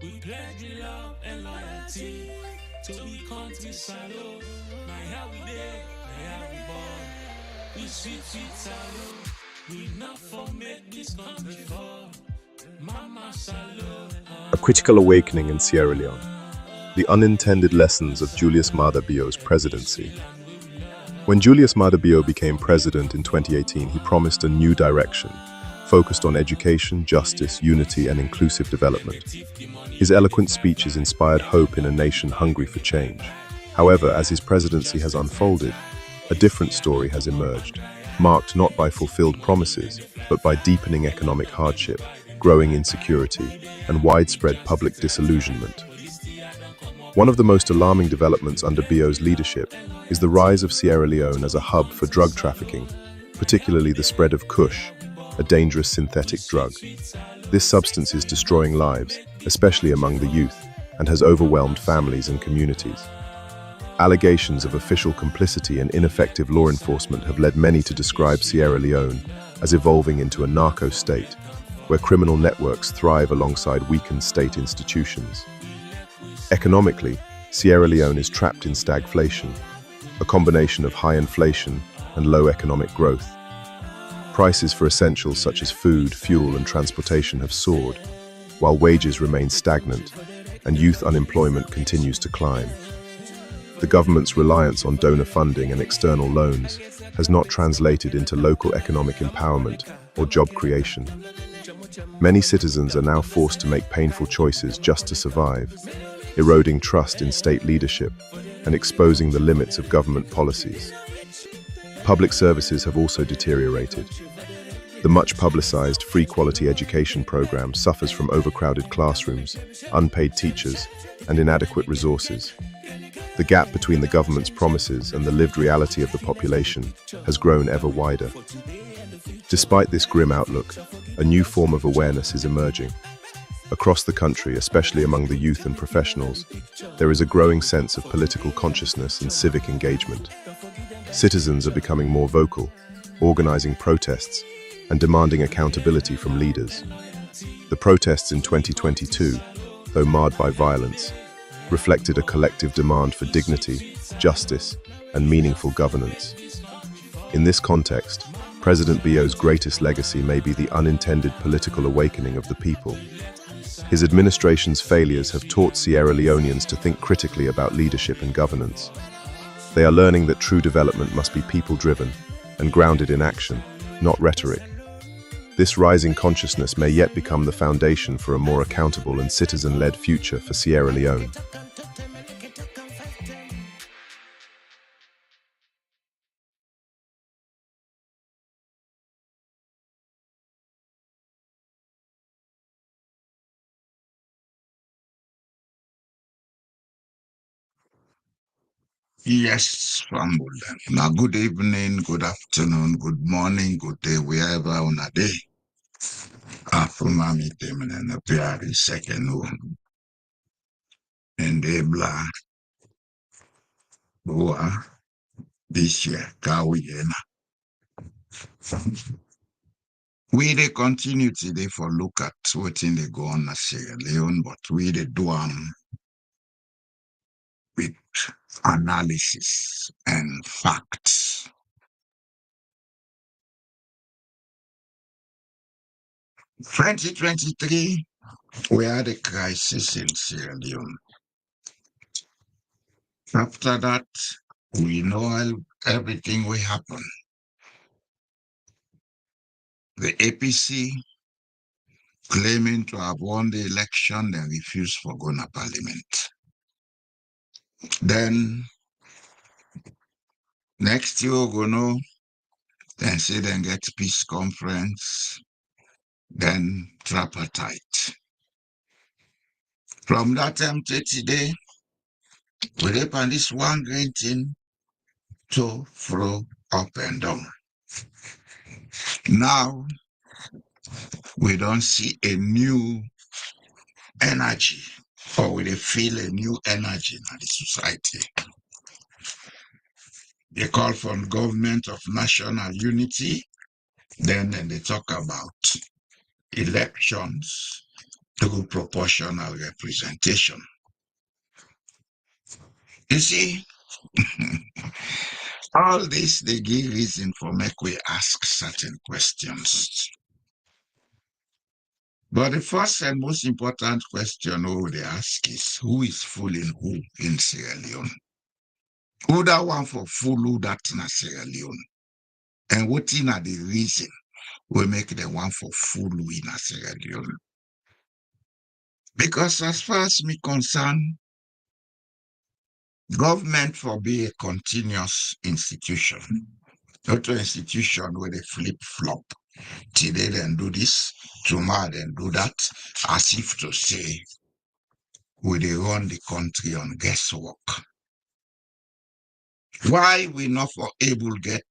We pledge love and loyalty to we country salute. My how we there, my how we born. We sweet salute. We not for make this country fall. Mama salute. A critical awakening in Sierra Leone. The unintended lessons of Julius Maada Bio's presidency. When Julius Maada Bio became president in 2018, he promised a new direction, focused on education, justice, unity, and inclusive development. His eloquent speeches inspired hope in a nation hungry for change. However, as his presidency has unfolded, a different story has emerged, marked not by fulfilled promises, but by deepening economic hardship, growing insecurity, and widespread public disillusionment. One of the most alarming developments under Bio's leadership is the rise of Sierra Leone as a hub for drug trafficking, particularly the spread of Kush, a dangerous synthetic drug. This substance is destroying lives, especially among the youth, and has overwhelmed families and communities. Allegations of official complicity and ineffective law enforcement have led many to describe Sierra Leone as evolving into a narco state, where criminal networks thrive alongside weakened state institutions. Economically, Sierra Leone is trapped in stagflation, a combination of high inflation and low economic growth. Prices for essentials such as food, fuel, and transportation have soared, while wages remain stagnant and youth unemployment continues to climb. The government's reliance on donor funding and external loans has not translated into local economic empowerment or job creation. Many citizens are now forced to make painful choices just to survive, eroding trust in state leadership and exposing the limits of government policies. Public services have also deteriorated. The much-publicized free quality education program suffers from overcrowded classrooms, unpaid teachers, and inadequate resources. The gap between the government's promises and the lived reality of the population has grown ever wider. Despite this grim outlook, a new form of awareness is emerging. Across the country, especially among the youth and professionals, there is a growing sense of political consciousness and civic engagement. Citizens are becoming more vocal, organizing protests, and demanding accountability from leaders. The protests in 2022, though marred by violence, reflected a collective demand for dignity, justice, and meaningful governance. In this context, President Bio's greatest legacy may be the unintended political awakening of the people. His administration's failures have taught Sierra Leoneans to think critically about leadership and governance. They are learning that true development must be people-driven and grounded in action, not rhetoric. This rising consciousness may yet become the foundation for a more accountable and citizen-led future for Sierra Leone. Yes, Fambulan. Now, good evening, good afternoon, good morning, good day, wherever on a day. Afumami Temen a Piari second and Ebla Boa this year, Kawiyena. We they continue today for look at what in they go on Sierra Leone, but we they do with analysis and facts. 2023, we had a crisis in Sierra Leone. After that, we know everything will happen. The APC claiming to have won the election, they refused for going to parliament. Then next year, we're going to then say then get peace conference, then tripartite. From that time to today, we depend this one green thing to throw up and down. Now, we don't see a new energy, or we feel a new energy in the society. They call for government of national unity, then they talk about elections, through proportional representation. You see, all this they give reason for make we ask certain questions. But the first and most important question we they ask is who is fooling who in Sierra Leone? Who that one for fool who that in Sierra Leone? And what in are the reason we make the one for fool who in Sierra Leone? Because as far as me concerned, government for be a continuous institution, not an institution where they flip flop. Today then do this, tomorrow then do that, as if to say we they run the country on guesswork. Why we not for able get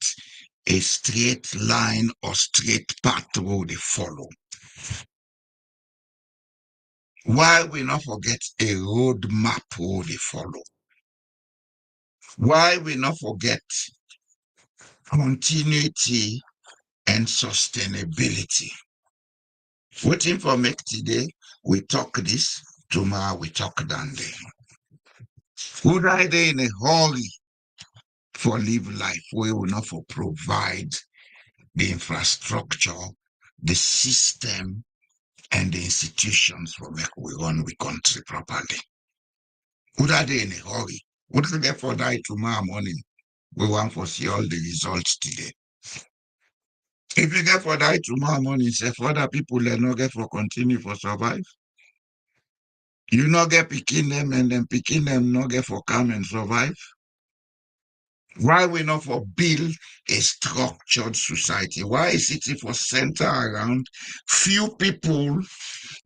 a straight line or straight path where they follow? Why we not forget a road map where they follow? Why we not forget continuity and sustainability? Waiting for make today, we talk this, tomorrow we talk that day. Would I they in a hurry for live life where we not for provide the infrastructure, the system, and the institutions for make we run we country properly? Would I they in a hurry? Would I therefore die tomorrow morning? We want to see all the results today. If you get for die tomorrow morning, say for other people they not get for continue for survive. You not get picking them and then picking them not get for come and survive. Why we not for build a structured society? Why is it for center around few people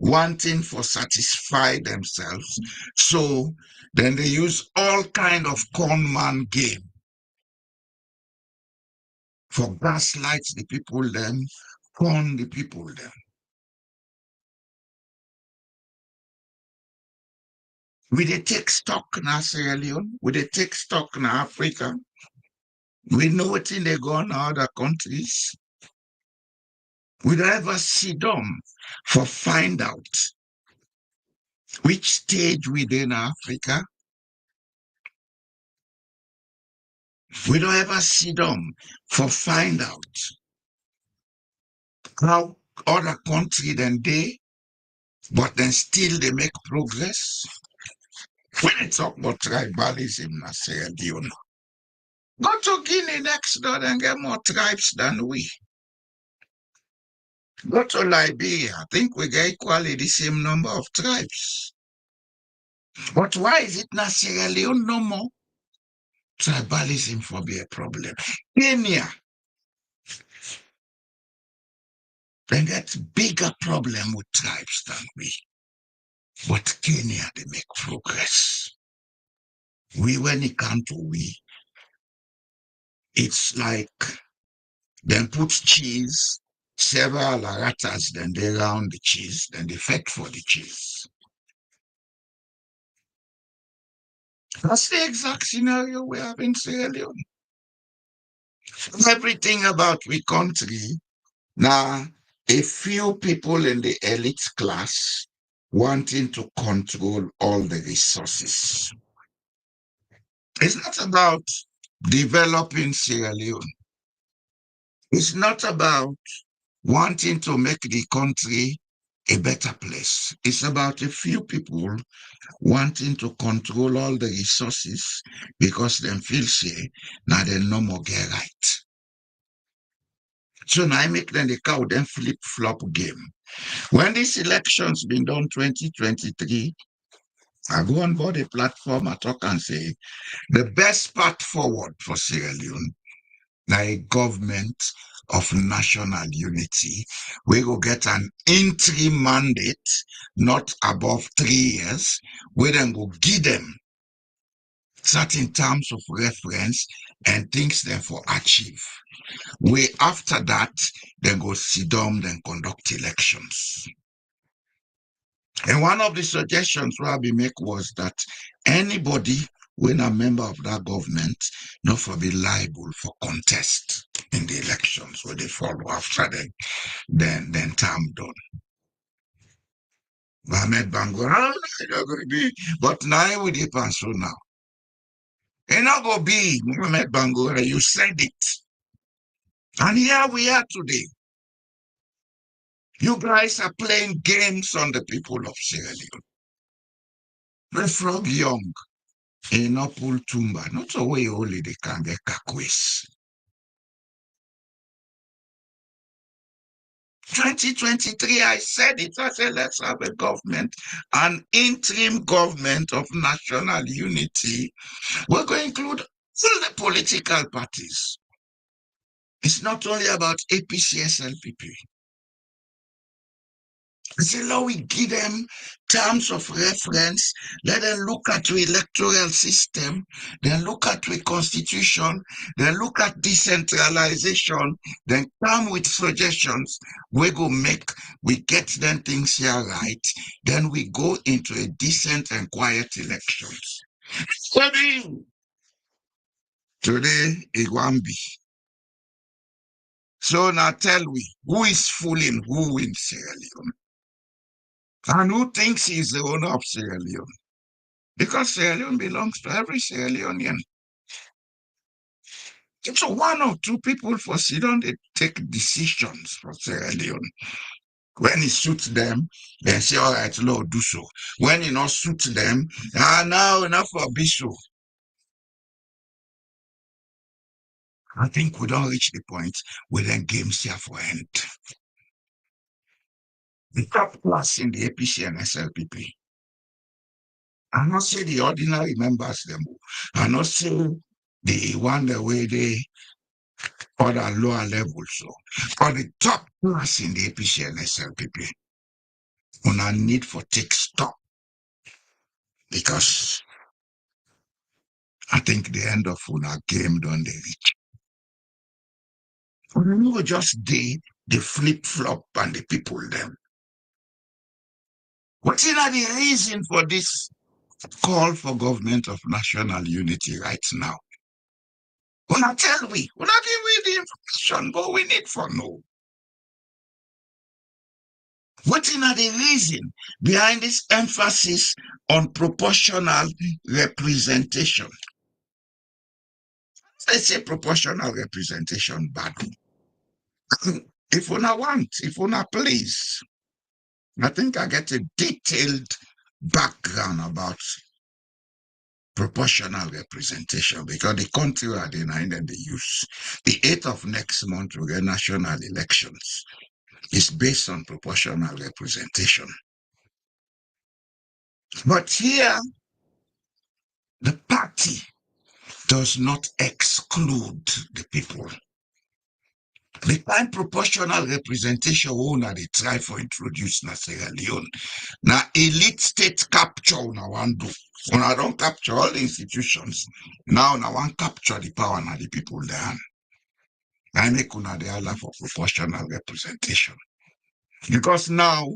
wanting for satisfy themselves? So then they use all kind of con man game for gaslight the people them, con the people them. We they take stock na Sierra Leone, we they take stock na Africa. We know what in they go in other countries. We don't ever sit down for find out which stage within Africa. We don't ever sit down for find out how other country than they, but then still they make progress. When they talk about tribalism, I say, Leone, go to Guinea next door and get more tribes than we. Go to Liberia, I think we get equally the same number of tribes. But why is it not Sierra Leone no more? Tribalism for be a problem. Kenya, they get bigger problem with tribes than we. But Kenya, they make progress. We, when it come to we, it's like then put cheese, several aratas, then they round the cheese, then they fed for the cheese. That's the exact scenario we have in Sierra Leone. Everything about we country, now a few people in the elite class wanting to control all the resources. It's not about developing Sierra Leone. It's not about wanting to make the country a better place. It's about a few people wanting to control all the resources because they feel say now they no more get right. So now I make them the cow then flip flop game. When these elections been done 2023, I go on board a platform, I talk and say the best path forward for Sierra Leone, like a government of national unity, we will get an interim mandate, not above 3 years, we then go give them certain terms of reference and things them for achieve. We after that, then go sit down, then conduct elections. And one of the suggestions Rabbi make was that anybody when a member of that government not for be liable for contest in the elections where they follow after then term done. Mohamed Bango, but now with the so now. And not go be Mohamed Bango, you said it. And here we are today. You guys are playing games on the people of Sierra Leone. The frog young, a pull tumba, not a way only they can get kakwis. 2023, I said it. I said, let's have a government, an interim government of national unity. We're going to include all the political parties. It's not only about APC, SLPP. So we give them terms of reference, let them look at the electoral system, then look at the constitution, then look at decentralization, then come with suggestions. We get them things here right, then we go into a decent and quiet elections. Today, it won't be. So now tell me, who is fooling who in Sierra Leone? And who thinks he's the owner of Sierra Leone? Because Sierra Leone belongs to every Sierra Leonean. So one or two people for Sudan, they take decisions for Sierra Leone. When it suits them, they say, all right, Lord, do so. When it not suits them, now enough for Biso. I think we don't reach the point where then games here for end. The top class in the APC and SLPP. I not say the ordinary members them. I not say the one the way they other lower levels. So for the top class in the APC and SLPP, una need for take stock because I think the end of una game don't they reach. We will just the flip flop and the people them. What's in the reason for this call for government of national unity right now? Una tell we, una give we the information, but we need for know. What is the reason behind this emphasis on proportional representation? Let's say proportional representation bad. If una want, if una please, I think I get a detailed background about proportional representation because the country are denying and they use the 8th of next month to get national elections is based on proportional representation. But here, the party does not exclude the people. The kind proportional representation owner they try for introduce na Sierra Leone. Now elite state capture na one do. When I don't capture all the institutions, now I want capture the power na the people there. I make una they allow for proportional representation. Because now,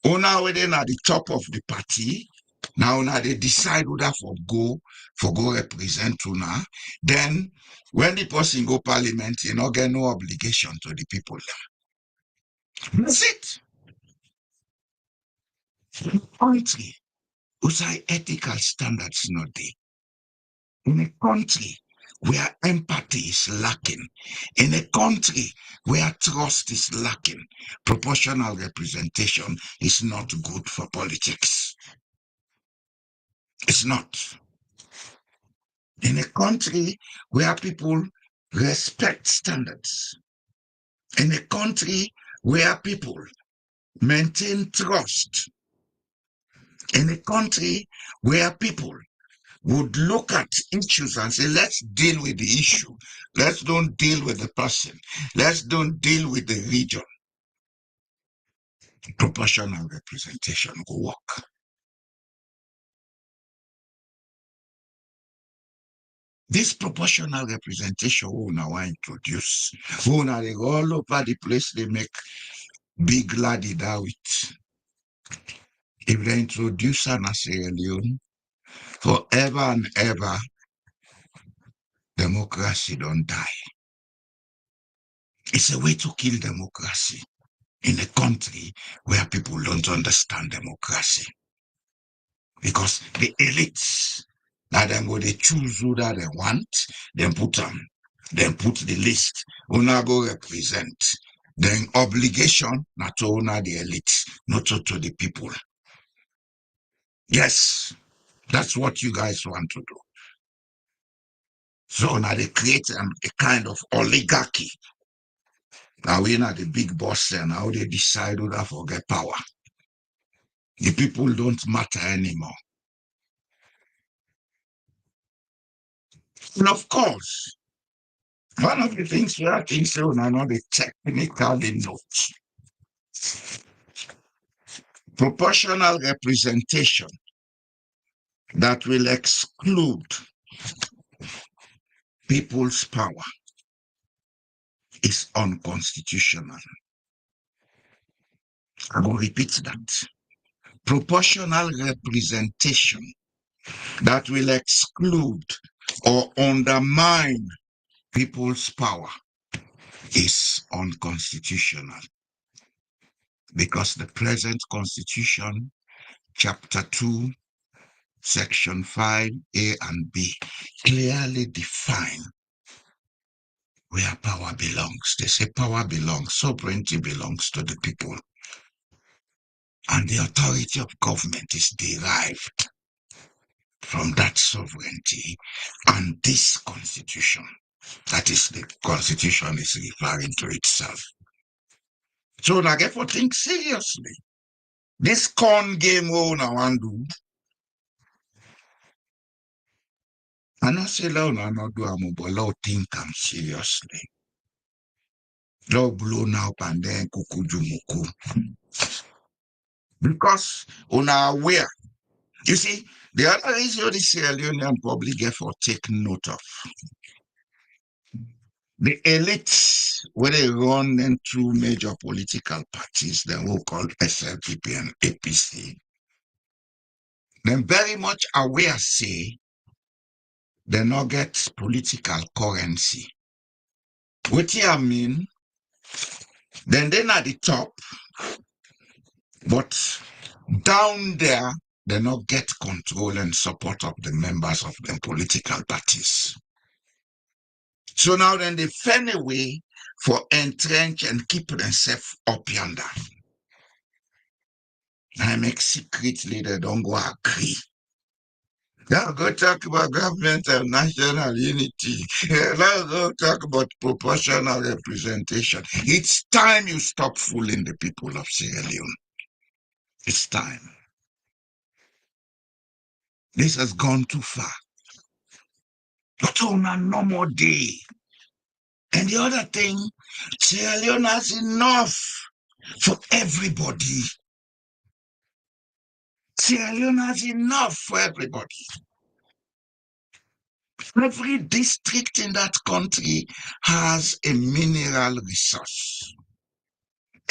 owner within at the top of the party, now they decide whether for go represent una. Then when the person go parliament, you not get no obligation to the people. That's it. Country whose ethical standards not there. In a country where empathy is lacking, in a country where trust is lacking, proportional representation is not good for politics. It's not. In a country where people respect standards, in a country where people maintain trust, in a country where people would look at issues and say, let's deal with the issue. Let's don't deal with the person. Let's don't deal with the region. Proportional representation will work. This proportional representation we now introduce. We now they go all over the place, they make big laddie that with. If they introduce an Sierra Leone, forever and ever, democracy don't die. It's a way to kill democracy. in a country where people don't understand democracy. Because the elites, now them go they choose who that they want, then put them, then put the list, una go represent. Then obligation, not to honor the elites, not to the people. Yes, that's what you guys want to do. So now they create a kind of oligarchy. Now we not the big boss and now they decide who that forget power. The people don't matter anymore. And of course, one of the things we are thinking on are not the technically notes. Proportional representation that will exclude people's power is unconstitutional. I will repeat that. Proportional representation that will exclude or undermine people's power is unconstitutional because the present constitution, chapter 2, section 5A and B, clearly define where power belongs. They say power belongs, sovereignty belongs to the people. And the authority of government is derived from that sovereignty and this constitution. That is, the constitution is referring to itself. So now get for think seriously. This con game we now want do. And I say no, no, no do am, but Lord think am seriously. Lord blow now and then kukujumuku. Because on our aware. You see, the other reason the Sierra Leonean public get for take note of. The elites, where they run them through major political parties, they will call SLPP and APC, then very much aware say they not get political currency. What do I mean? Then they're at the top, but down there, they not get control and support of the members of the political parties. So now then they find a way for entrench and keep themselves up yonder. I make secretly they don't go agree. Now go talk about government and national unity. Now go talk about proportional representation. It's time you stop fooling the people of Sierra Leone. It's time. This has gone too far. Not on a normal day. And the other thing, Sierra Leone has enough for everybody. Sierra Leone has enough for everybody. Every district in that country has a mineral resource.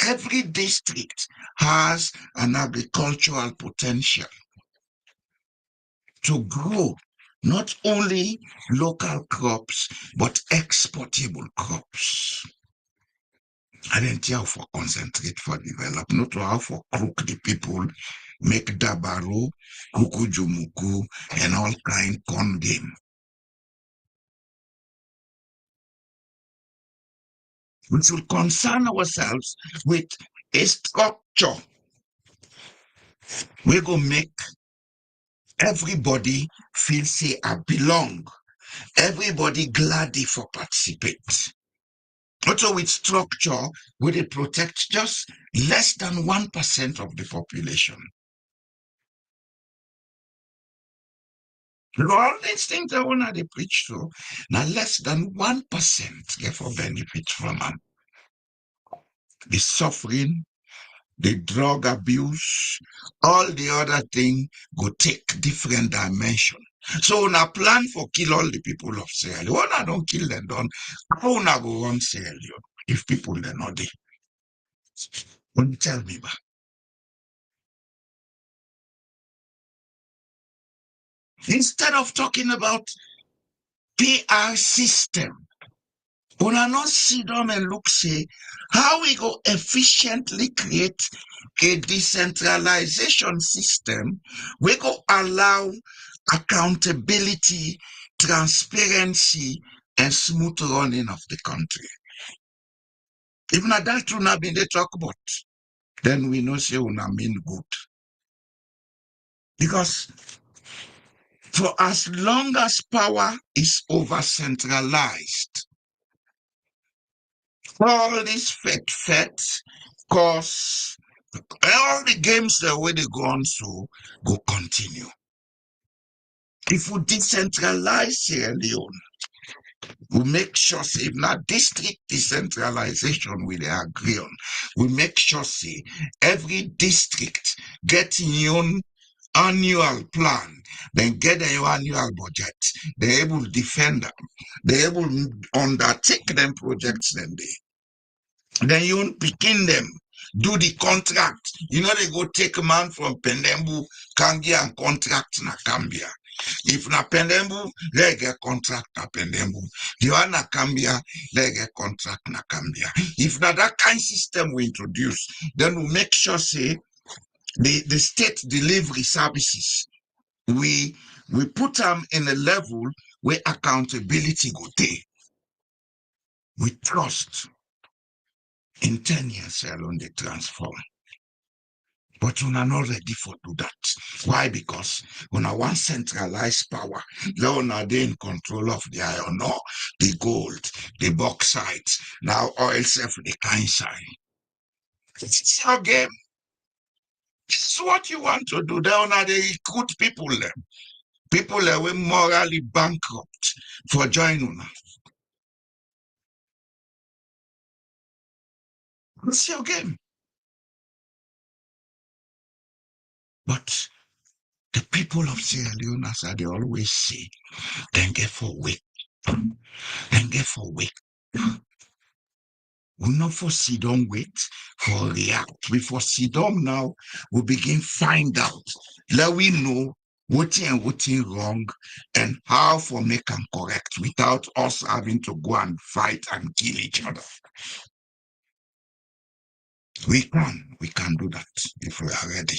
Every district has an agricultural potential to grow not only local crops, but exportable crops. I didn't tell for concentrate for develop, not to how for cook the people, make dabaru, kukujumuku, and all kind corn game. We should concern ourselves with a structure. We go make everybody feel say I belong. Everybody gladly for participate. Also with structure, we they protect just less than 1% of the population. All these things I want to preach to, now less than 1% get for benefit from them. The suffering, the drug abuse, all the other thing go take different dimension. So now plan for kill all the people of Sierra Leone. When I don't kill them done, how na go run Sierra Leone if people are not there? When you tell me back. Instead of talking about PR system, Una not sit down and look, say, how we go efficiently create a decentralization system. We go allow accountability, transparency, and smooth running of the country. If not that una been they talk about, then we know say una mean good. Because for as long as power is over centralized, all these fet cause all the games the way they go on so go continue. If we decentralize Sierra Leone, we make sure say if not district decentralization we dey agree on, we make sure say every district get your own annual plan, then get their annual budget, they able defend them, they able undertake them projects them they. Then you begin them, do the contract. You know, they go take a man from Pendembu, Kangia, and contract na Cambia. If na Pendembu, they get contract na Pendembu. The one na Cambia, they get contract na Cambia. If na that kind system we introduce, then we make sure say the state delivery services, we put them in a level where accountability go there. We trust. In 10 years alone, they transform. But we are not ready for do that. Why? Because when I want centralized power, Leone are they in control of the iron ore, the gold, the bauxite, now oil self the kind side. It's your game. It's what you want to do. Leone are they recruit people there. People that were morally bankrupt for joining. It's your game. But the people of Sierra Leone, as they always say, then get for wait. Then get for wait. We not for sit down wait for react. We for sit down now, we begin find out. Let we know what and what is wrong and how for make them correct without us having to go and fight and kill each other. We can do that if we are ready.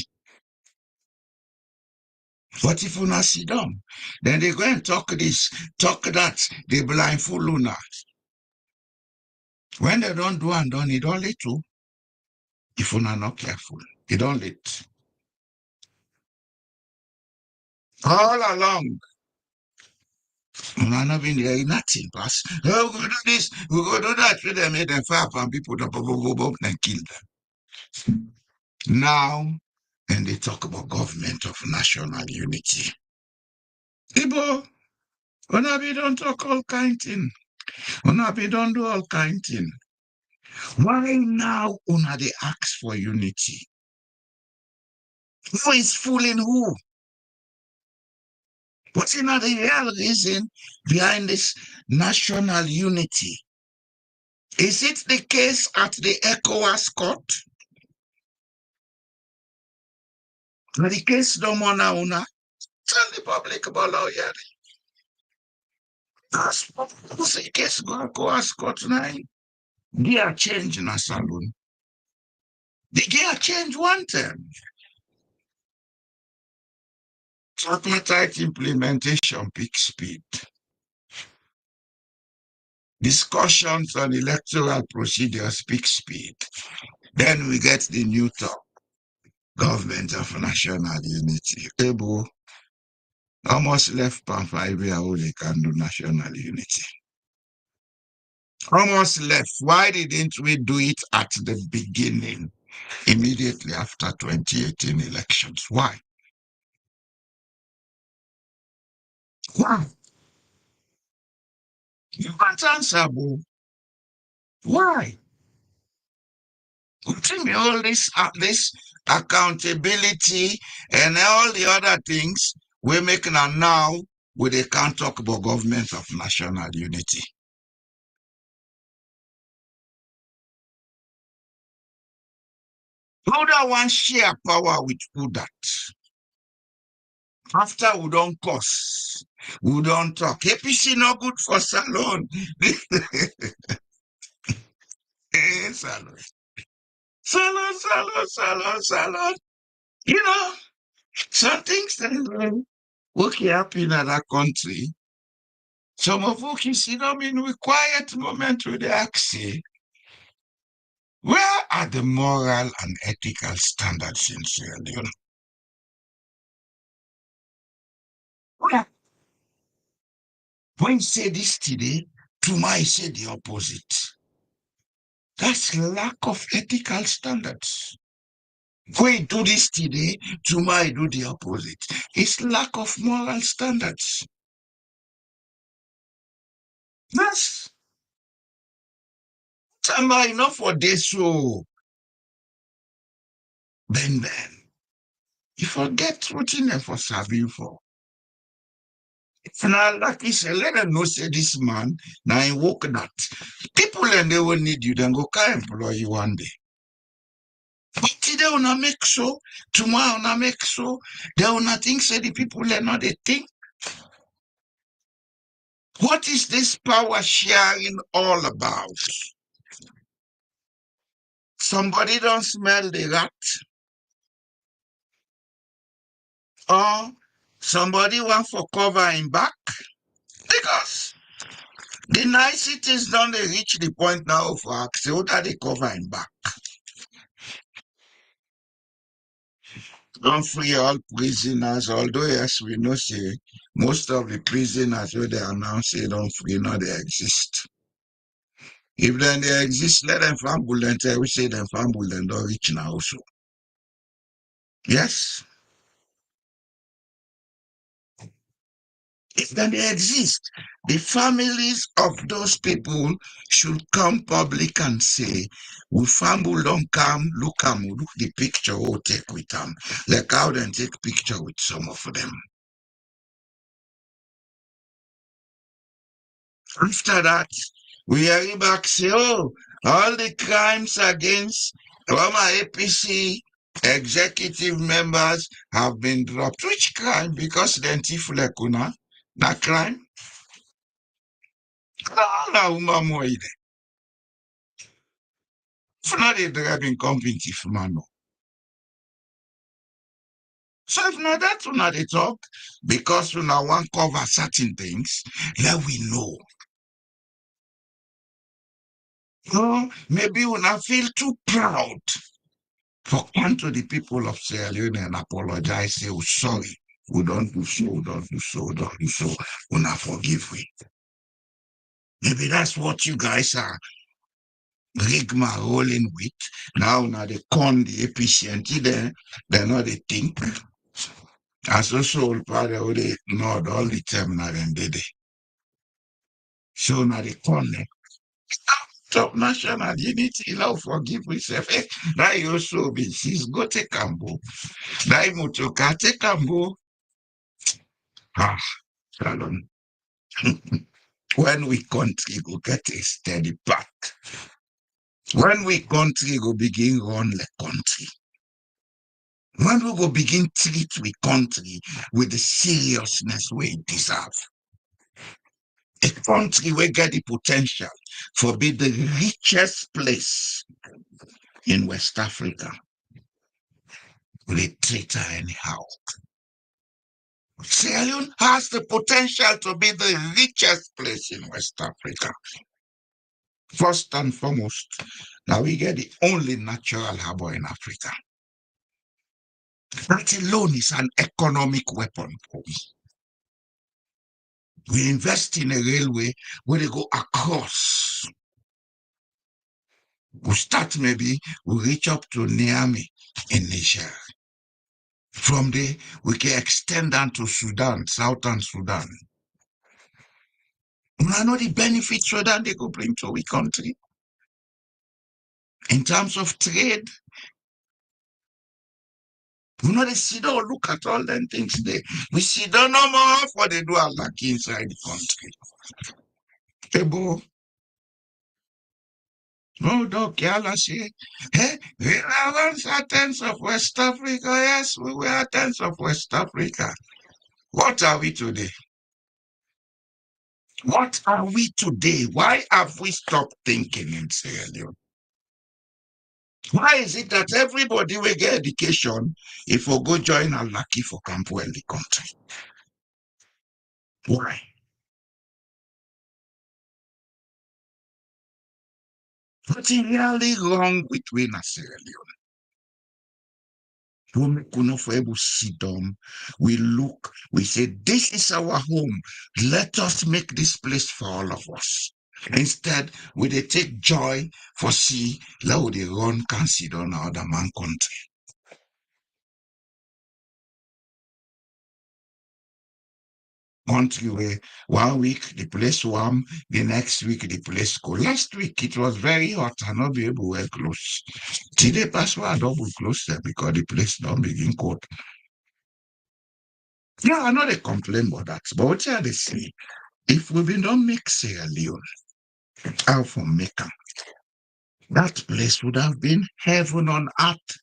But if we not sit down, then they go and talk this, talk that, they blindfold Luna. When they don't do and done, it don't lead to. If we are not careful, it don't lead. All along, we are not been there, nothing. Plus, oh, we go do this, we go do that. We them make them fire and people and kill them. Now, and they talk about government of national unity. Ibo, Onabi don't talk all kind thing. Onabi don't do all kind thing. Why now una they ask for unity? Who is fooling who? What's not the real reason behind this national unity? Is it the case at the ECOWAS court? Now the case no more now, una. Tell the public about lawyer. That's the case go ECOWAS court now. Gear change in a saloon. The gear change one time. Tripartite implementation peak speed. Discussions on electoral procedures peak speed. Then we get the new talk. Government of national unity. Able almost left pan 5 years old they can do national unity. Almost left. Why didn't we do it at the beginning, immediately after 2018 elections? Why? Why? You can't answer, boo. Why? Tell me all this accountability and all the other things we're making now where they can't talk about government of national unity. Who that one share power with who that? After we don't cause, We don't talk. APC not good for salon. Salon. Salon. You know, some things that work happen in that country. Some of us, you see them in a quiet moment with the axe. Where are the moral and ethical standards in Sierra Leone? Where? When you say this today, tomorrow you say the opposite. That's lack of ethical standards. When you do this today, tomorrow you do the opposite. It's lack of moral standards. Yes. Somebody enough for this so then you forget what you never serve you for. Now, like he said, let them know say this man, now he work that. People and they will need you, then go can employ you one day. But today wanna make so, tomorrow wanna make so, they wanna think say the people are not they think. What is this power sharing all about? Somebody don't smell the rat, or somebody want for cover him back because the niceties don't they reach the point now for ask, what are they covering back? Don't free all prisoners, although yes, we know say most of the prisoners where they announce say don't free, now they exist. If then they exist, let them fumble and tell we say them fumble and don't reach now also. Yes. If then they exist, the families of those people should come public and say, we fumble don't come, look the picture we'll take with them. Like how then take picture with some of them. After that, we are back say, oh, all the crimes against former APC executive members have been dropped. Which crime? Because the Tifulekuna, that crime? If not a driving company, if man. So if not that, we not they talk because we now want cover certain things, let we know. No, maybe we not feel too proud for come to the people of Sierra Leone and apologize, say, oh, sorry, we don't do so, we don't do so, we don't do so, we not forgive we. Maybe that's what you guys are rigma rolling with. Now they con the efficiency there, they're not they think. As also all part of the nod all the time now then did it. So now they con them. Top national unity, love forgive myself. That you also be she's go take cambo. That motoka take cambo. Ah, Shalom. When we country go get a steady back. When we country go begin run the country. When we go begin treat we country with the seriousness we deserve. A country will get the potential for be the richest place in West Africa. We treat her anyhow. Sierra Leone has the potential to be the richest place in West Africa. First and foremost, now we get the only natural harbor in Africa. That alone is an economic weapon for we. We invest in a railway where they go across. We start maybe, we reach up to Niamey in Niger. From there, we can extend down to Sudan, Southern Sudan. We know the benefits Sudan they could bring to our country. In terms of trade, we know they sit down, look at all them things there. We sit down no more for they do a lack inside the country. Ebo, no, Doc, Yala say, hey, we are once Athens of West Africa. Yes, we were Athens of West Africa. What are we today? What are we today? Why have we stopped thinking in Sierra Leone? Why is it that everybody will get education if we go join a lucky for camp well the country? Why? What's really wrong with we in Sierra Leone? We make enough for able to sit down. We look, we say, this is our home. Let us make this place for all of us. Instead, we they take joy for see, how they run can sit down other man country. Country where 1 week the place warm, the next week the place cold. Last week it was very hot and not be able to wear clothes. Today pass why I double clothes there because the place don't begin cold. Yeah, I know they complain about that, but what are they say? If we been don't make Sierra Leone out from Mecca, that place would have been heaven on earth.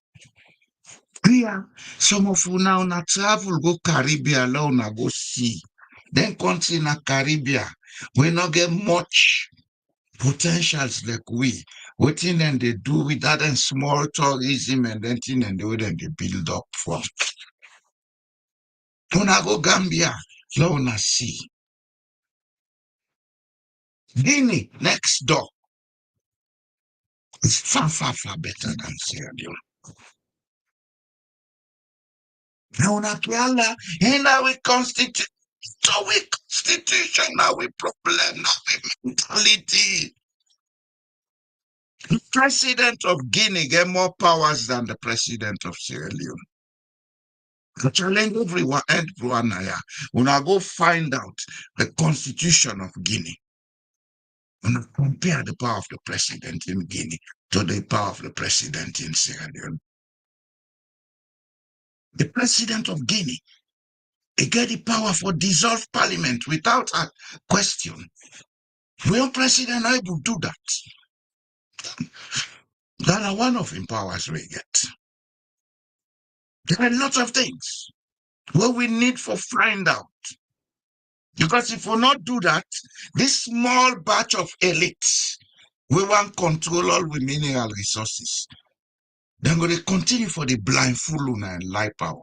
Yeah, some of you now na travel go Caribbean, now na go see. Then country na Caribbean, we not get much potentials like we. What thing then they do with that and small tourism and then thing and then they build up from. Una go Gambia, now na see. Guinea next door is far, far, far better than Sierra Leone. Now na Kiala, and now we constitute. So we constitution, now we problem, now we mentality. The president of Guinea get more powers than the president of Sierra Leone. I challenge everyone here. When I go find out the constitution of Guinea, and I compare the power of the president in Guinea to the power of the president in Sierra Leone. The president of Guinea, he get the power for dissolve parliament without a question. When president able to do that, that are one of the powers we get. There are lots of things what we need for find out. Because if we not do that, this small batch of elites, we want control all the mineral resources. Then going to continue for the blindfold and lie power.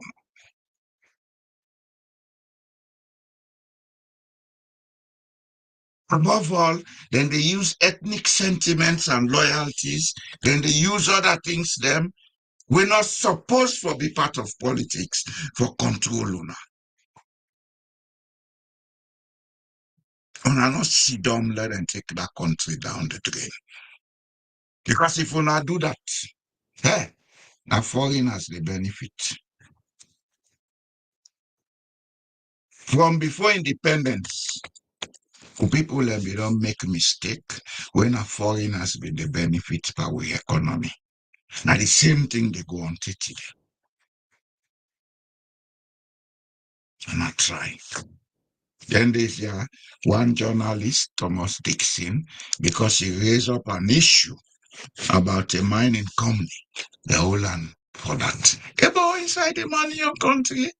Above all, then they use ethnic sentiments and loyalties. Then they use other things. Them we're not supposed to be part of politics for control. Una not sit down, let them take that country down the drain. Because if we not do that, hey, now foreigners they benefit. From before independence, people they don't make mistake when a foreigners be the benefit by our economy. Now the same thing they go on to today. And I try. Then there's one journalist, Thomas Dixon, because he raised up an issue about a mining company, the whole land for that. About inside the money your country.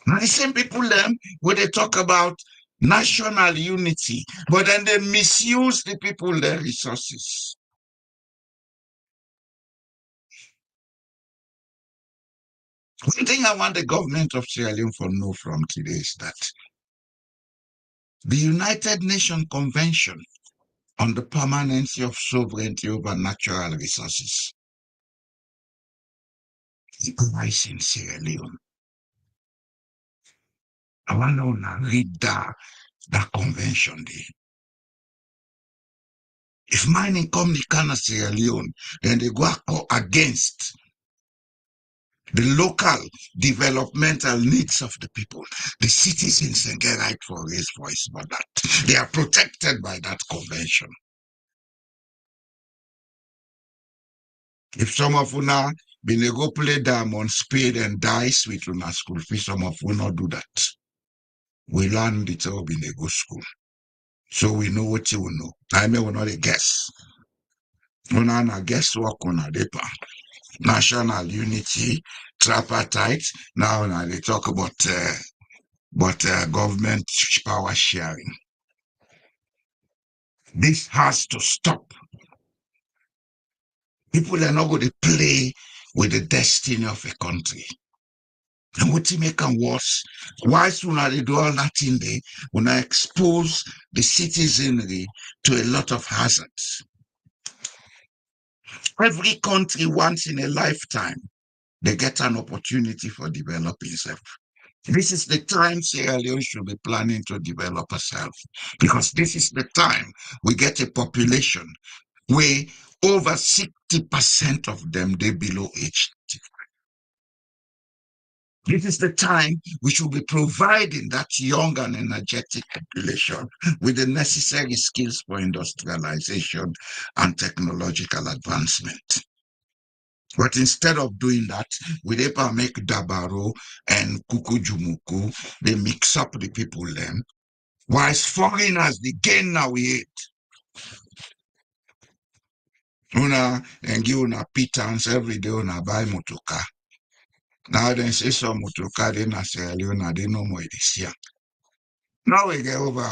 Now the same people them where they talk about national unity, but then they misuse the people their resources. One thing I want the government of Sierra Leone to know from today is that the United Nations Convention on the permanency of sovereignty over natural resources applies in Sierra Leone. I want to read that convention there. If mining company can Sierra Leone, then they go against the local developmental needs of the people. The citizens can get right for raise voice about that. They are protected by that convention. If some of you now been go play diamond, spade, and dice with una school fee, some of you not do that. We learn it all in a good school. So we know what you will know. I may not a guess. Una guess work on a paper. National unity, tripartite. Now they talk about but government power sharing. This has to stop. People are not going to play with the destiny of a country. And what to make them worse? Why soon they do all that in there when I expose the citizenry to a lot of hazards? Every country once in a lifetime, they get an opportunity for developing itself. This is the time Sierra Leone should be planning to develop herself, because this is the time we get a population where over 60% of them, they below age. This is the time we should be providing that young and energetic population with the necessary skills for industrialization and technological advancement. But instead of doing that, we never make Dabaro and Kukujumuku, they mix up the people then. Whilst foreigners, they gain now we hate. Una and give una pittance every day una buy motoka. Now they say some motoka they na Sierra Leone, they no more this year. Now we get over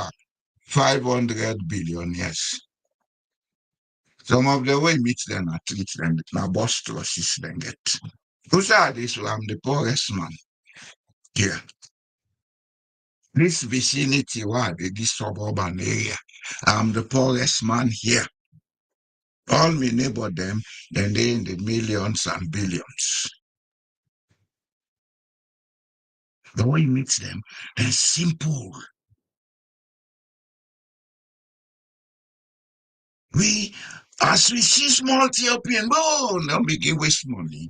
500 billion, yes. Some of the way meet them, I treat them, now boss to assist them get. Who said this? I'm the poorest man here. This vicinity, this suburban area, I'm the poorest man here. All my neighbor them, then they in the millions and billions. The way you meet them, they're simple. As we see small Ethiopian, don't begin waste money.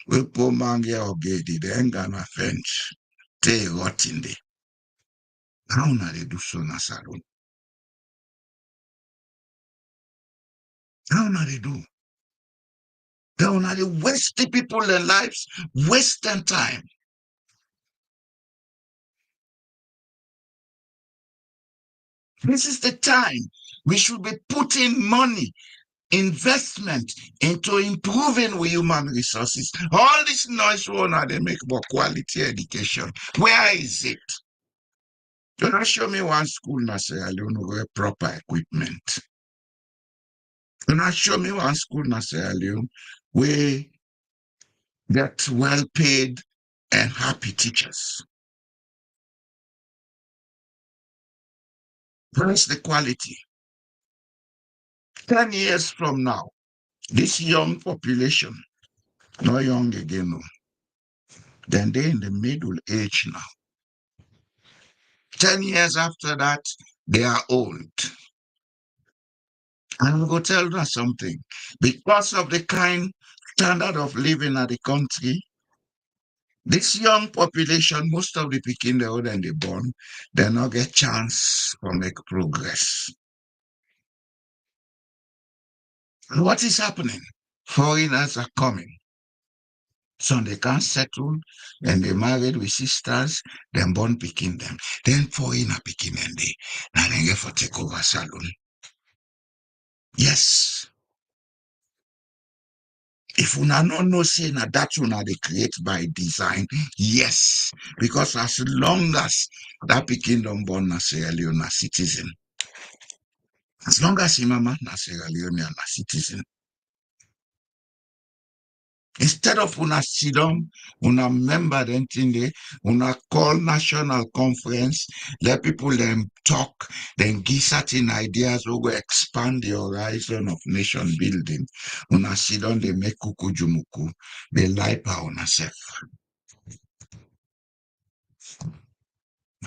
We poor man get already, they ain't gonna fence. They rot in there. How na they do so na salon? How na they do? How na they waste the people their lives, waste their time. This is the time we should be putting money, investment into improving with human resources. All this noise one they make about quality education. Where is it? Do not show me one school na Sierra Leone with proper equipment. Do not show me one school na Sierra Leone where get well paid and happy teachers. Where's the quality? 10 years from now, this young population, not young again, no, then they're in the middle age now. 10 years after that, they are old. And I'm going to tell you something. Because of the kind standard of living at the country, this young population, most of the people they old and they born, they not get chance to make progress. And what is happening? Foreigners are coming. So they can't settle, and they married with sisters, then born picking them. Then foreigner picking and they now they get for take over salon. Yes. If una no know say na that una they create by design, yes. Because as long as that picking them born na Sierra Leone citizen, as long as mama na Sierra Leone na citizen. Instead of una sit down, una member then thing there, una call national conference, let people then talk, then give certain ideas who will expand the horizon of nation building. Una sit down, they make kukujumuku, they lie power on self.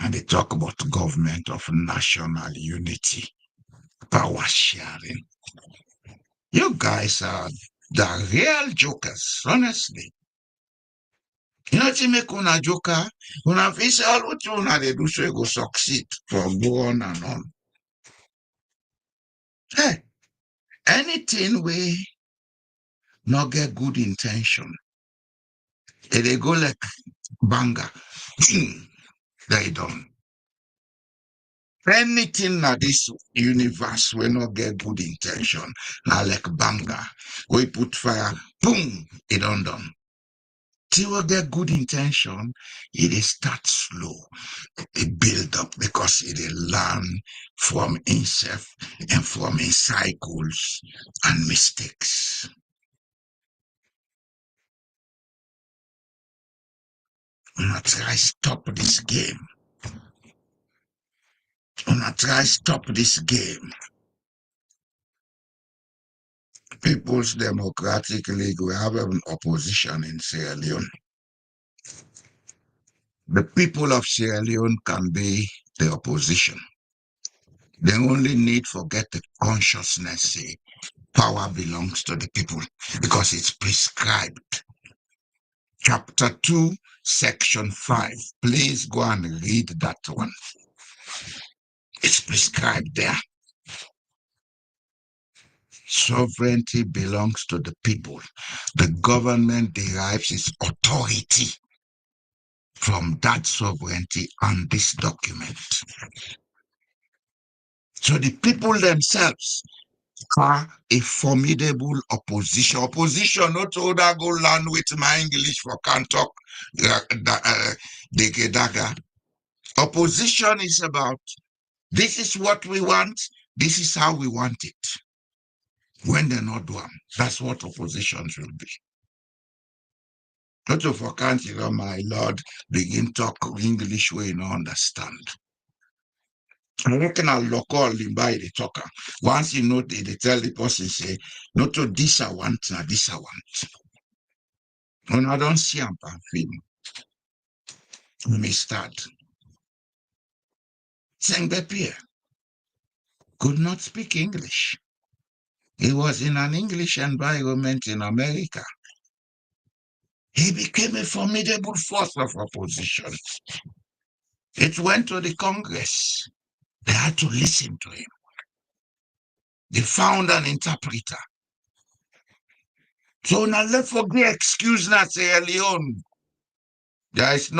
And they talk about government of national unity, power sharing. You guys are the real jokers, honestly. You know what make una joker? Una face all what una they do so you go succeed from go on and on. Hey, anything we not get good intention, they go like banger. They don't. Anything that this universe will not get good intention, now like banger. We put fire, boom, it done. Till we get good intention, it is start slow. It build up because it is learn from himself and from his cycles and mistakes. We not try stop this game. We not try stop this game. People's Democratic League, we have an opposition in Sierra Leone. The people of Sierra Leone can be the opposition. They only need to get the consciousness, say, power belongs to the people because it's prescribed. Chapter 2, Section 5. Please go and read that one. It's prescribed there. Sovereignty belongs to the people. The government derives its authority from that sovereignty and this document. So the people themselves are a formidable opposition. Opposition, not to that go learn with my English for can't talk. Daga. Opposition is about this is what we want, this is how we want it. When they're not doing, that's what oppositions will be. Not to for can't you know, my Lord, begin talk English way you don't understand. I reckon I'll lock all in by the talker. Once you know they tell the person say, not to this I want, now this I want. When I don't see him film, we may start. Sengbe could not speak English. He was in an English environment in America. He became a formidable force of opposition. It went to the Congress. They had to listen to him. They found an interpreter. So now let's forget excuse not Sierra Leone. There is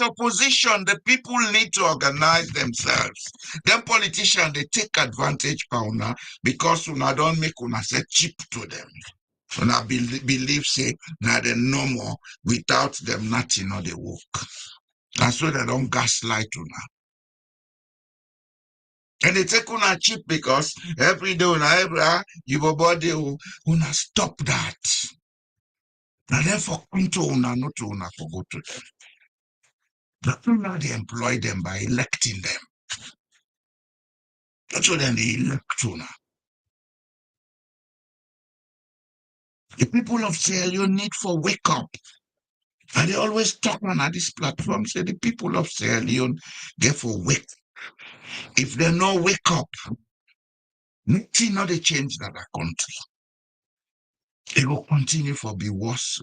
opposition. The people need to organize themselves. Them politicians, they take advantage now because una don't make una say cheap to them. Una believe say now they no more without them nothing or they work. And so they don't gaslight una. And they take una cheap because every day your body una stop that. And therefore come to una, not to una for go to them. But now they employ them by electing them. That's what then they elect una. The people of Sierra Leone need for wake up. And they always talk on this platform, say the people of Sierra Leone get for wake. If they no wake up, nothing not they change that country. It will continue for be worse.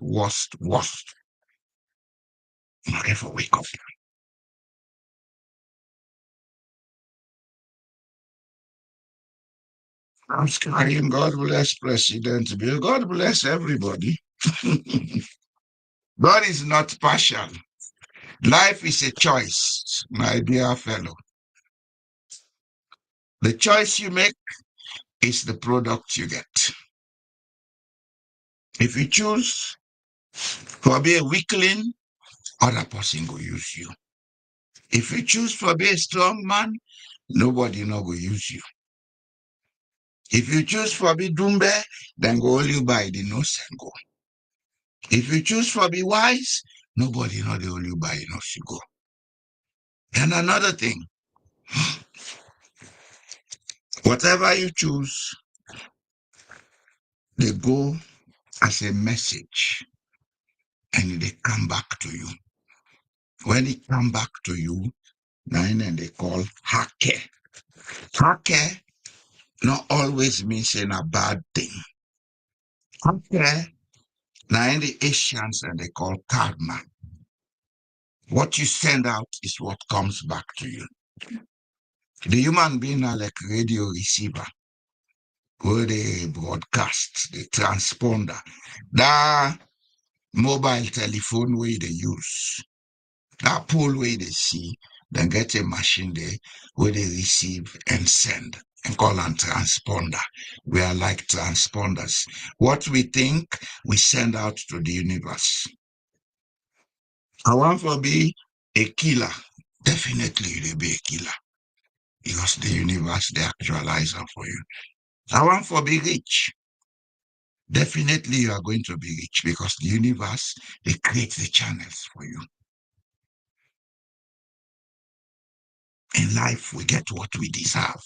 Not get for wake up. I'm crying, God bless President Bill. God bless everybody. God is not partial. Life is a choice, my dear fellow. The choice you make is the product you get. If you choose to be a weakling, other person will use you. If you choose to be a strong man, nobody no go use you. If you choose to be Dumbe, then go hold you by the nose and go. If you choose to be wise, nobody know they hold you by the nose you go. And another thing, whatever you choose, they go as a message and they come back to you. When it come back to you, then they call hake. Hake not always means in a bad thing. Hake, now in the Asians and they call karma. What you send out is what comes back to you. The human being are like radio receiver, where they broadcast, the transponder, that mobile telephone way they use, that pole way they see, then get a machine there where they receive and send and call them transponder. We are like transponders. What we think, we send out to the universe. I want for be a killer. Definitely you will be a killer because the universe, they actualize them for you. I want for be rich. Definitely you are going to be rich because the universe, they create the channels for you. In life, we get what we deserve.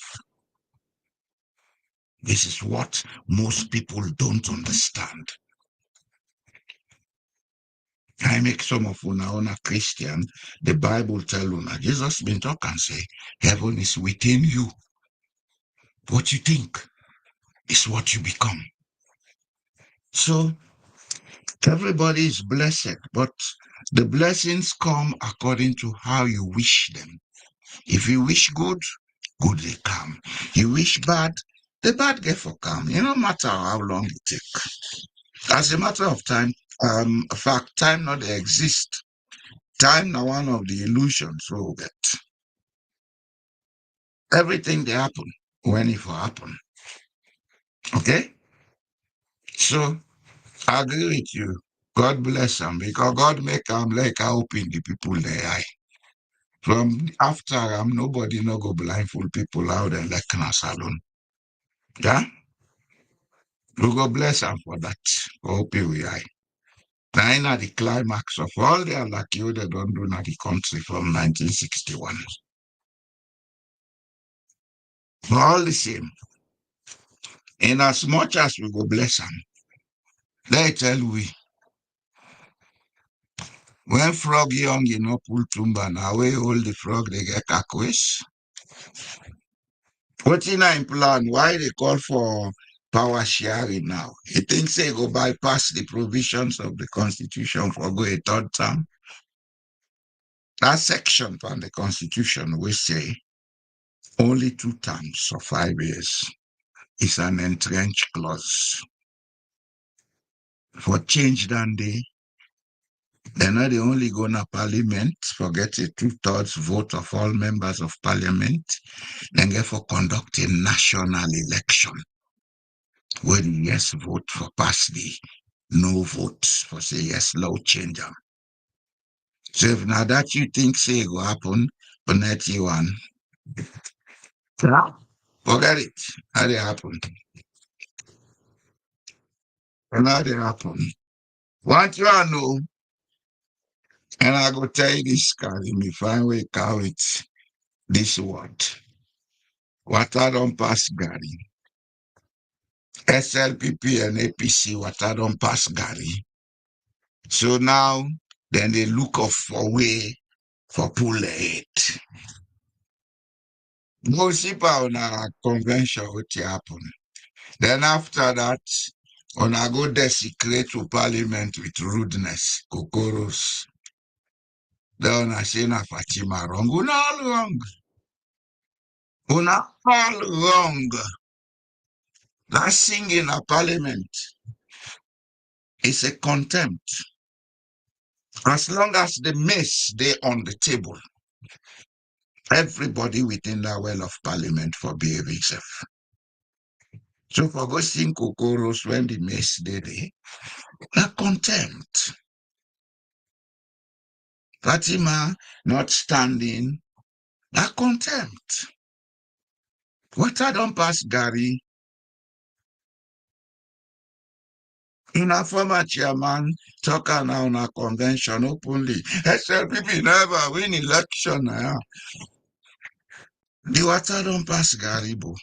This is what most people don't understand. I make some of una Christian, the Bible tell una, Jesus been talk and say, heaven is within you. What you think is what you become. So everybody is blessed, but the blessings come according to how you wish them. If you wish good, good they come. You wish bad, the bad get for come. It no matter how long it take. As a matter of time, fact, time not exist. Time now one of the illusions we will get. Everything they happen when it will happen. Okay? So I agree with you. God bless them because God make them like I open the people their eye. From after nobody no go blindfold people out and like salon. Yeah? We go bless them for that. Open we eye. Now in the climax of all their lucky they don't do na the country from 1961. For all the same, in as much as we go bless them, they tell we when frog young pull tumba now we hold the frog they get kakwes. What in a plan? Why they call for power sharing now? He thinks they go bypass the provisions of the constitution for go a third term. That section from the constitution we say only 2 terms of 5 years is an entrenched clause. For change than they're not the only gonna parliament, forget a 2/3 vote of all members of parliament, then get for conducting national election. Where the yes vote for pass the no vote for say yes, law change them. So if now that you think say it go happen, but not you one, forget it. How they happen? And how they happen? What you all know, and I go tell you this, carry me find way cow it this word. Water don't pass Gary. SLPP and APC water don't pass Gary. So now then they look of a way for pull it. Go see on a convention what happen. Then after that, on I go desecrate to parliament with rudeness, kokoros. Then I say na Fatima wrong. Una all wrong. Una all wrong. That singing a parliament is a contempt. As long as the mess they on the table, everybody within that well of parliament for behaving self. So for go sing kokoros when the mess they a contempt. Fatima not standing, a contempt. Water don't pass Gary. In a former chairman, talking on a convention openly. SLPP never win election. The water don't pass Gary, bo.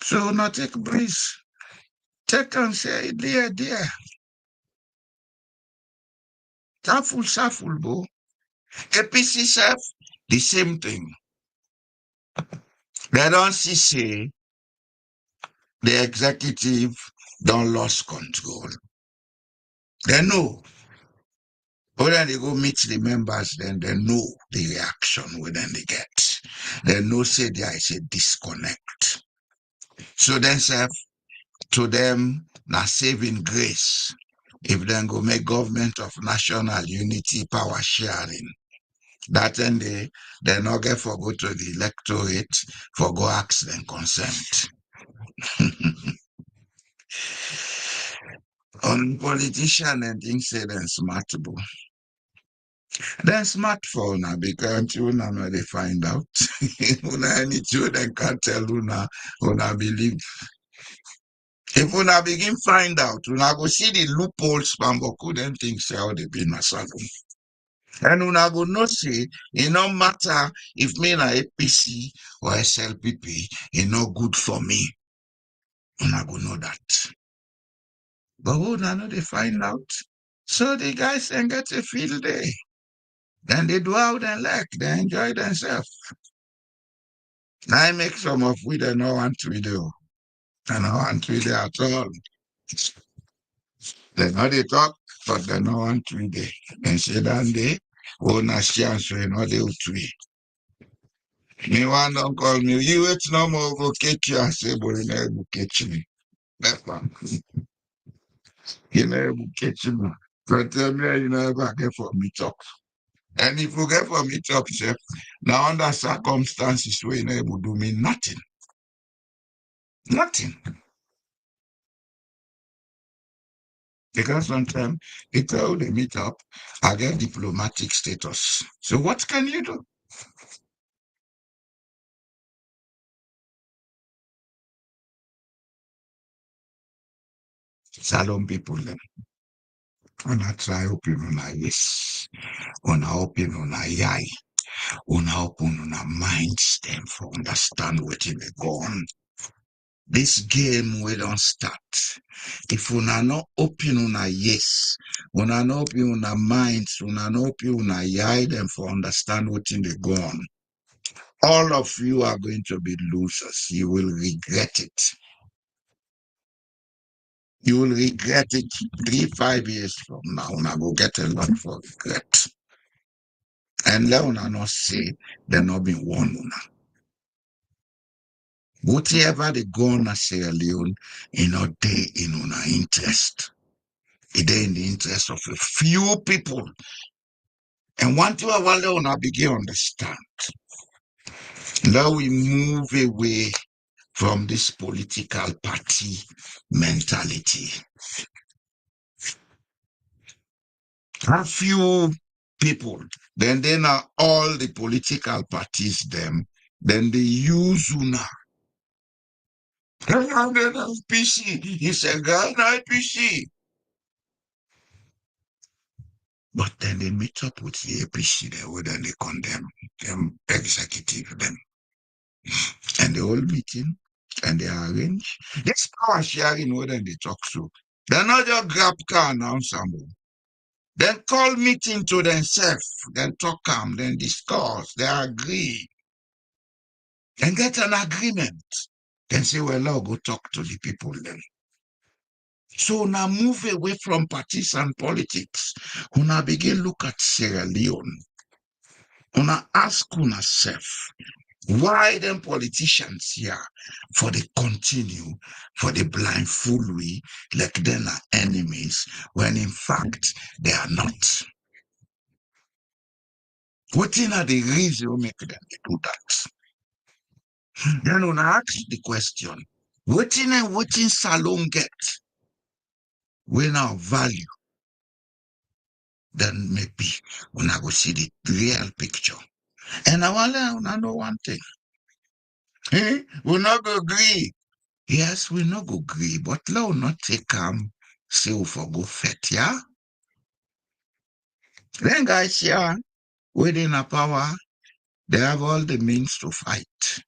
So not take breeze. Take and say, dear, dear. Shuffle, bo. APC self, the same thing. They don't see say the executive don't lose control. They know. But then they go meet the members, then they know the reaction when they get. They know say there is a disconnect. So then say to them, now saving grace. If then go make government of national unity power sharing. That then they not get for go to the electorate for go ask them consent. On politician and things say them smart. Then smartphone because una know they find out. Una anything they can't tell una believe. If una begin find out, una go see the loopholes Bamboku them things say how they be in a salon. And una go know say it no matter if me na APC or SLPP, it no good for me. Una go know that. But una know they find out. So the guys then get a field day. Then they do out and like, they enjoy themselves. Now I make some of we don't know want to do. They don't want to do at all. They know they talk, but they don't want to do. And say that they own a chance so you know they will tweet. Me one don't call me, you wait no more go catch you and say, but you never go catch me. That's one. You never go catch me. So tell me you never get for me talk. And if you get for me talk, sir, now under circumstances where you never do me nothing. Nothing. Because sometimes people they meet up, I get diplomatic status. So what can you do? Salon people them. Una try open una yes. Una open una eye. Una open una minds them for understand what they go on. This game we don't start. If una not open una yes, una not open una minds, una not open una eye them for understand what they go on. All of you are going to be losers. You will regret it. You will regret it 3, 5 years from now. Una go get a lot for regret. And let una not say they not been warned una. Whatever they go on Sierra Leone, they in una interest. It in the interest of a few people. And once you have una begin understand. Now we move away from this political party mentality. A few people, then are all the political parties them, then they use una. And then PC, he's a guy PC. But then they meet up with the APC there, where then they condemn them executive them. And the whole meeting, and they arrange. This power sharing, where then they talk to. They're not just grab car announce them. Then call meeting to themselves, then talk them, then discuss, they agree, then get an agreement. Then say, well, now go talk to the people then. So now move away from parties and politics. Una begin look at Sierra Leone. Una ask una self, why them politicians here for the continue, for the blindfold we, like them are enemies, when in fact they are not. What are the reason who make them do that? Then una ask the question, what in Salon get? We now value. Then maybe una go see the real picture. And I want to know one thing. We not go agree. Yes, we not go agree, but let not take say we for go fet, yeah? Then guys, yeah, within a power, they have all the means to fight.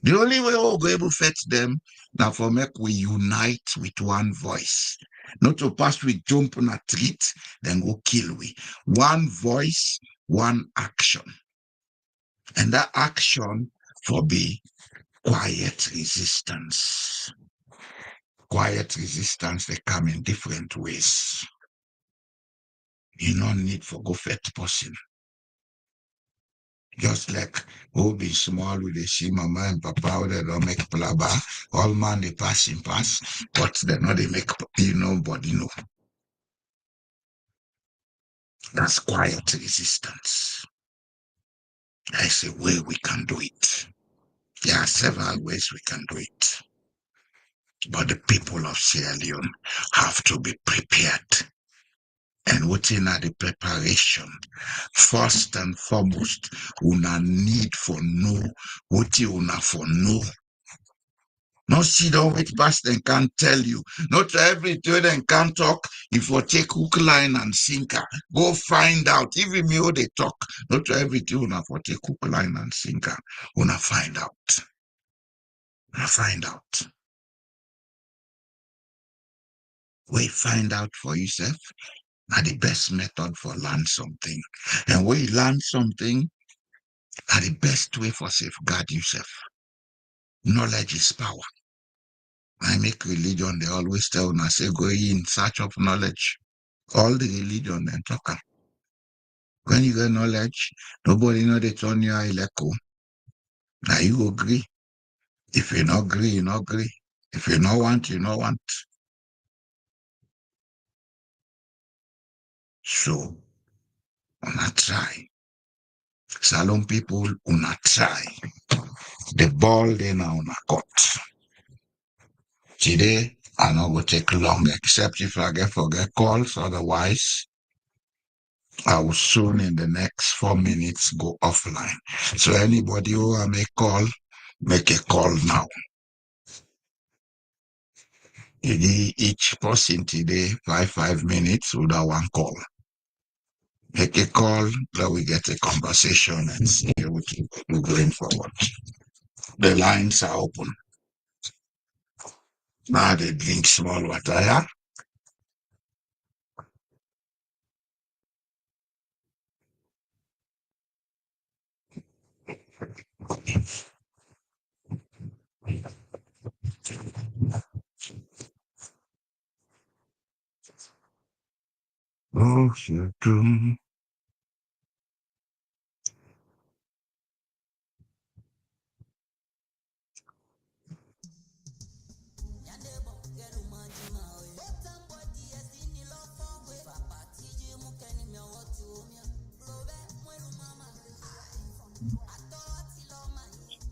The only way we'll go able to fetch them now for make we unite with one voice. Not to pass we jump on a treat, then go kill we. One voice, one action. And that action for be quiet resistance. Quiet resistance, they come in different ways. You don't need for go fetch person. Just like who be small with the see mama and papa, they don't make blabber. All man they pass, but they know they make nobody know. That's quiet resistance. There's a way we can do it. There are several ways we can do it. But the people of Sierra Leone have to be prepared. and waiting at the preparation. First and foremost, una need for know what you una for know. Not sit down with past and can't tell you. Not everything they can talk. If you take hook, line, and sinker, go find out. Even me, they talk. Not everything una for take hook, line, and sinker. Una find out. Una find out. We find out for yourself. Are the best method for learn something. And when you learn something, are the best way for safeguard yourself. Knowledge is power. I make religion, they always tell me, say, go in search of knowledge. All the religion then talk. When you get knowledge, nobody know they turn you ileko. Now you agree. If you not agree, you not agree. If you not want, you not want. So, una try. Salon people, una try. The ball they now una cut. Today, I not go take long, except if I forget calls. Otherwise, I will soon in the next 4 minutes go offline. So anybody who I may call, make a call now. Each person today, 5 minutes with that one call. Make a call, then we get a conversation and see what we're going forward. The lines are open. Now they drink small water, yeah? Oh, you do.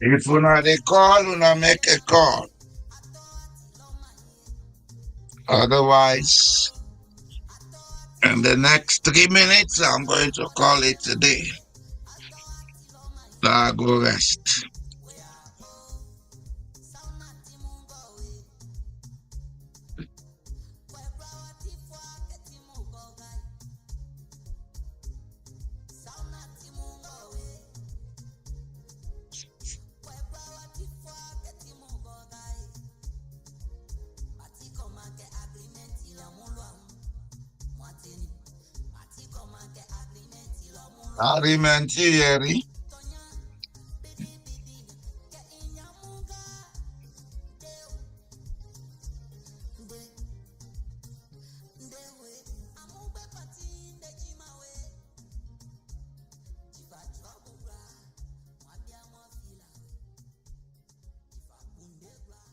If una they call, una make a call. Otherwise, in the next 3 minutes, I'm going to call it a day. Now go rest. Arimentieri.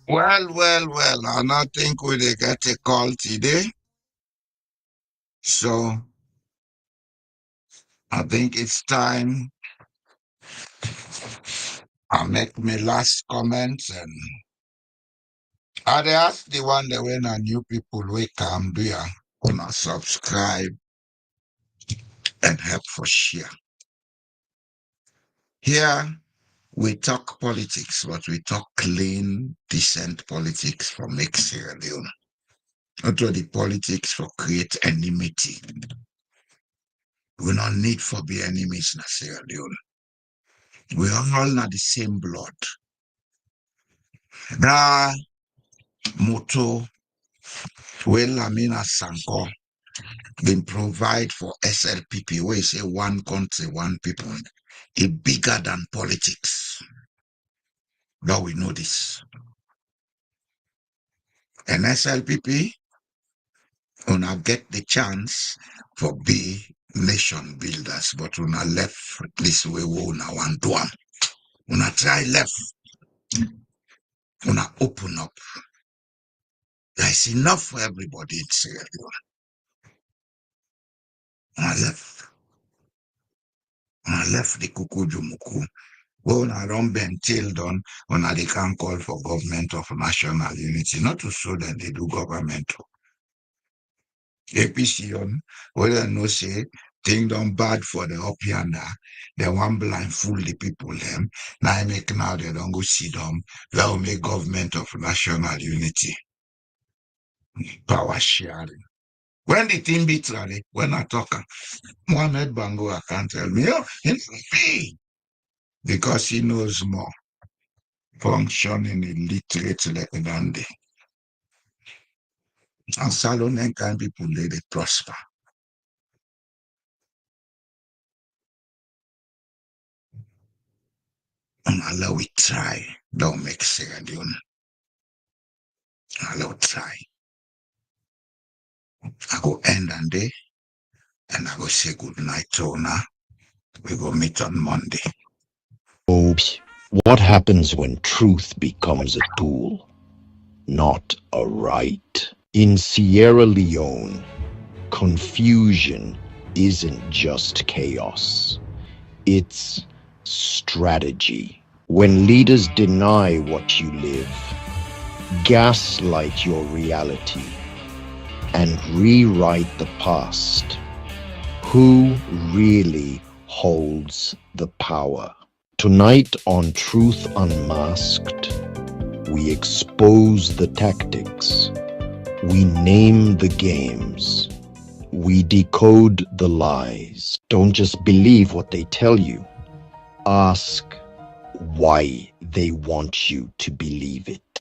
Well, I not think we dey get a call today. So I think it's time I make my last comments and I dey ask the one that when a new people we come there, gonna subscribe and help for share. Here we talk politics, but we talk clean, decent politics for make Sierra Leone. Not all the politics for create enmity. We not need for be enemies in Sierra Leone. We are all not the same blood. That motto, well, Lamina Sanko, been provide for SLPP, where you say one country, one people, it bigger than politics. Now we know this. And SLPP, una get the chance for be nation builders, but una left this way, una want to one. Una try left. Una open up. There's enough for everybody in Sierra Leone. Una left. Una left the Kukujumuku. Well, I don't been till done when they can call for government of national unity, not to show that they do government. APC on, whether no say, thing done bad for the up yonder, they want blind fool the people them. Now I make now they don't go see them. They'll make government of national unity, power sharing. When the thing be trade, when I talk, Mohammed Bango I can't tell me, oh, he's happy because he knows more. Functioning illiterate like Gandhi. And Salon and kind people they prosper. And Allah we try. Don't make second. Allah we try. I go end and day and I go say good night to now. We go meet on Monday. What happens when truth becomes a tool, not a right? In Sierra Leone, confusion isn't just chaos, it's strategy. When leaders deny what you live, gaslight your reality, and rewrite the past, who really holds the power? Tonight on Truth Unmasked, we expose the tactics, we name the games, we decode the lies. Don't just believe what they tell you. Ask why they want you to believe it.